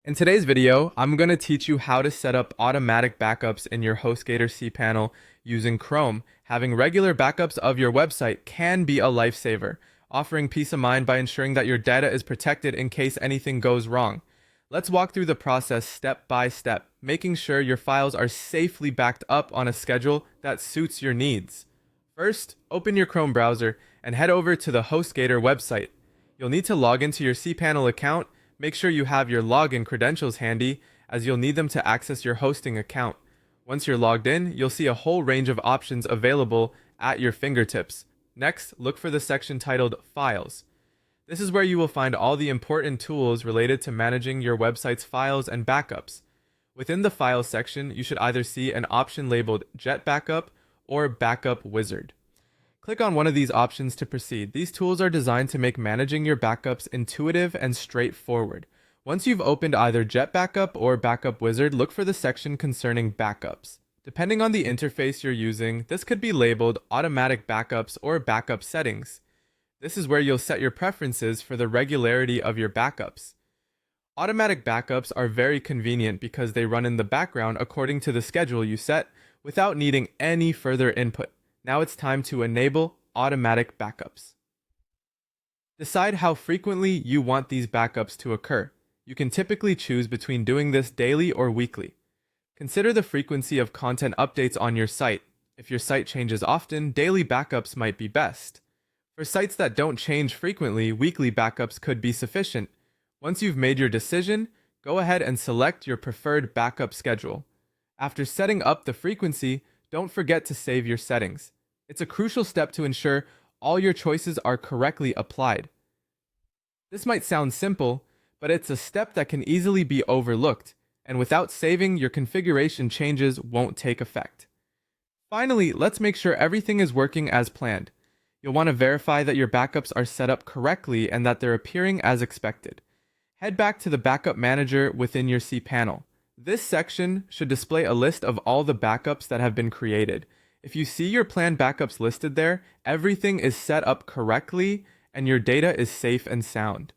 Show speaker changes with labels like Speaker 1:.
Speaker 1: In today's video, I'm going to teach you how to set up automatic backups in your HostGator cPanel using Chrome. Having regular backups of your website can be a lifesaver, offering peace of mind by ensuring that your data is protected in case anything goes wrong. Let's walk through the process step by step, making sure your files are safely backed up on a schedule that suits your needs. First, open your Chrome browser and head over to the HostGator website. You'll need to log into your cPanel account. Make sure you have your login credentials handy, as you'll need them to access your hosting account. Once you're logged in, you'll see a whole range of options available at your fingertips. Next, look for the section titled Files. This is where you will find all the important tools related to managing your website's files and backups. Within the Files section, you should either see an option labeled Jet Backup or Backup Wizard. Click on one of these options to proceed. These tools are designed to make managing your backups intuitive and straightforward. Once you've opened either Jet Backup or Backup Wizard, look for the section concerning backups. Depending on the interface you're using, this could be labeled Automatic Backups or Backup Settings. This is where you'll set your preferences for the regularity of your backups. Automatic backups are very convenient because they run in the background according to the schedule you set without needing any further input. Now it's time to enable automatic backups. Decide how frequently you want these backups to occur. You can typically choose between doing this daily or weekly. Consider the frequency of content updates on your site. If your site changes often, daily backups might be best. For sites that don't change frequently, weekly backups could be sufficient. Once you've made your decision, go ahead and select your preferred backup schedule. After setting up the frequency, don't forget to save your settings. It's a crucial step to ensure all your choices are correctly applied. This might sound simple, but it's a step that can easily be overlooked, and without saving, your configuration changes won't take effect. Finally, let's make sure everything is working as planned. You'll want to verify that your backups are set up correctly and that they're appearing as expected. Head back to the Backup Manager within your cPanel. This section should display a list of all the backups that have been created. If you see your planned backups listed there, everything is set up correctly and your data is safe and sound.